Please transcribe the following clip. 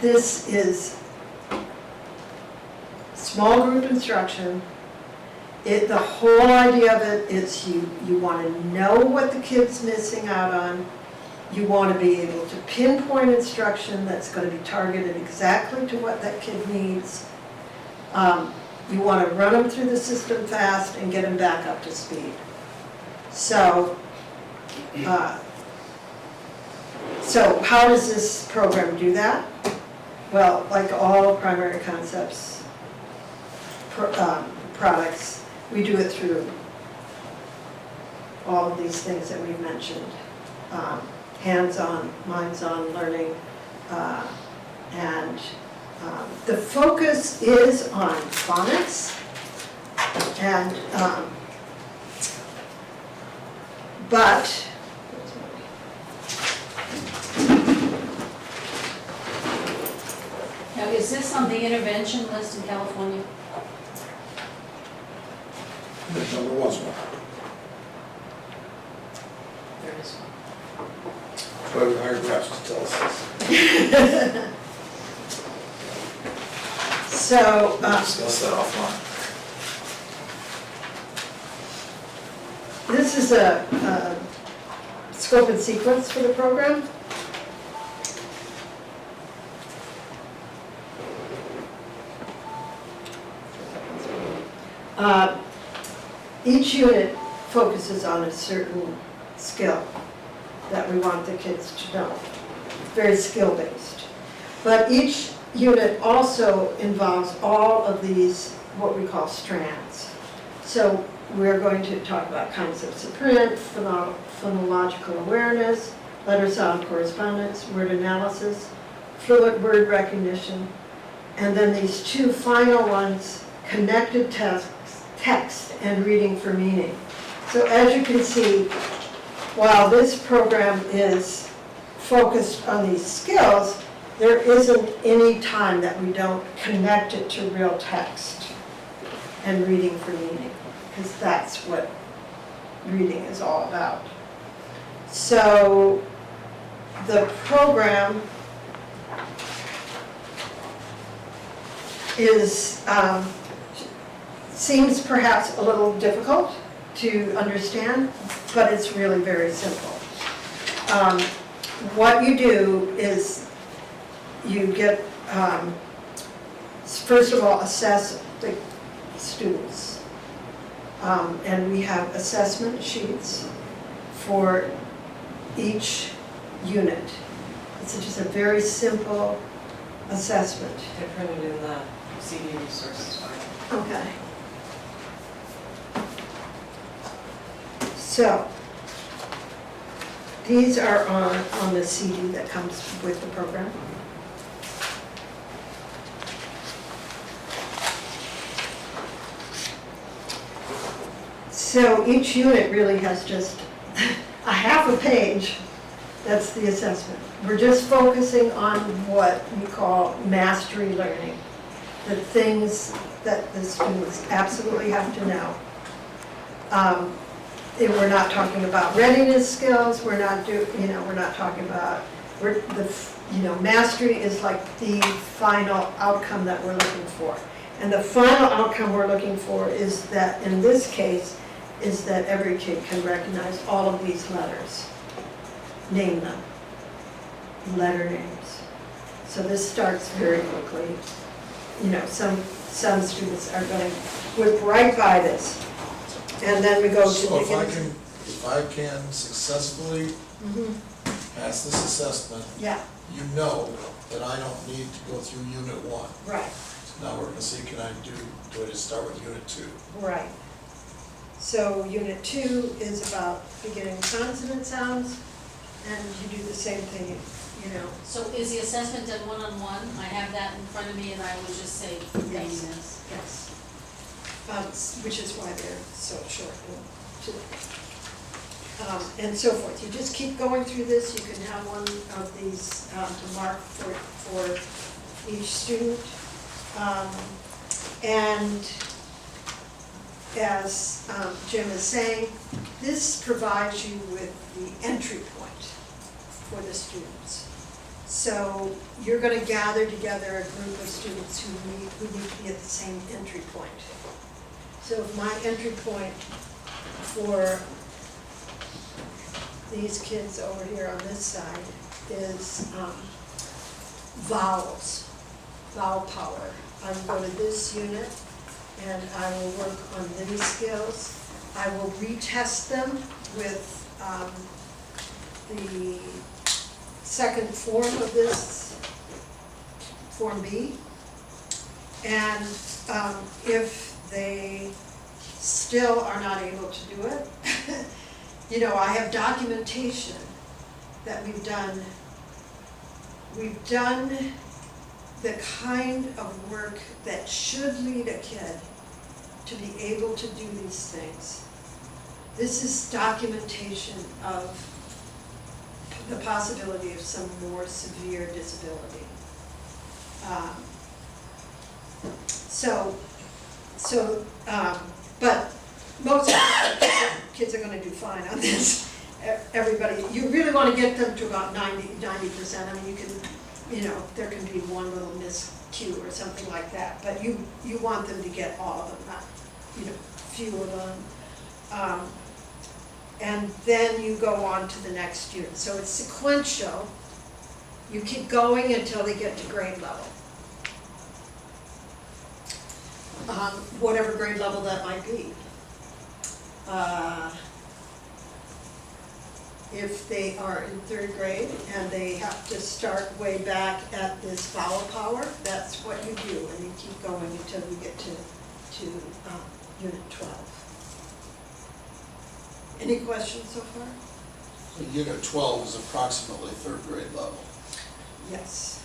this is small group instruction. The whole idea of it is you want to know what the kid's missing out on. You want to be able to pinpoint instruction that's going to be targeted exactly to what that kid needs. You want to run them through the system fast and get them back up to speed. So how does this program do that? Well, like all primary concepts products, we do it through all of these things that we've mentioned. Hands-on, minds-on learning, and the focus is on phonics, and but Now, is this on the intervention list in California? There was one. There is one. That's why we hired reps to tell us this. so We'll discuss that offline. this is a scope and sequence for the program. Each unit focuses on a certain skill that we want the kids to know. It's very skill-based. But each unit also involves all of these, what we call strands. So we're going to talk about concepts of print, phonological awareness, letter-sound correspondence, word analysis, fluent word recognition, and then these two final ones, connected text and reading for meaning. So as you can see, while this program is focused on these skills, there isn't any time that we don't connect it to real text and reading for meaning, because that's what reading is all about. So the program is seems perhaps a little difficult to understand, but it's really very simple. What you do is you get, first of all, assess the students. And we have assessment sheets for each unit. It's just a very simple assessment. They're printed in the CD resources file. Okay. So, these are on the CD that comes with the program. So each unit really has just a half a page. That's the assessment. We're just focusing on what we call mastery learning, the things that the students absolutely have to know. We're not talking about readiness skills. We're not talking about. Mastery is like the final outcome that we're looking for, and the final outcome we're looking for is that, in this case, is that every kid can recognize all of these letters, name them, letter names. So this starts very quickly. Some students are going to whip right by this. And then we go to So the if I can successfully pass this assessment, Yeah, you know that I don't need to go through unit 1. right, So now we're gonna see, do I just start with unit 2? right. So unit 2 is about beginning consonant sounds, and you do the same thing, So is the assessment done one-on-one? I have that in front of me and I would just say, name Yes. this. Yes. Which is why they're so short and so forth. You just keep going through this. You can have one of these to mark for each student. And as Jim is saying, this provides you with the entry point for the students. So you're gonna gather together a group of students who need to be at the same entry point. So if my entry point for these kids over here on this side is vowels, vowel power, I will go to this unit and I will work on these skills. I will retest them with the second form of this, Form B. And if they still are not able to do it, you know, I have documentation that we've done the kind of work that should lead a kid to be able to do these things. This is documentation of the possibility of some more severe disability. But most kids are gonna do fine on this. Everybody, you really wanna get them to about 90%. I mean, you can, you know, there can be one little miscue or something like that, but you want them to get all of them, not, you know, few of them. And then you go on to the next unit. So it's sequential. You keep going until they get to grade level. Whatever grade level that might be. If they are in third grade and they have to start way back at this vowel power, that's what you do, and you keep going until you get to unit 12. Any questions so far? So Unit 12 is approximately third grade level. Yes.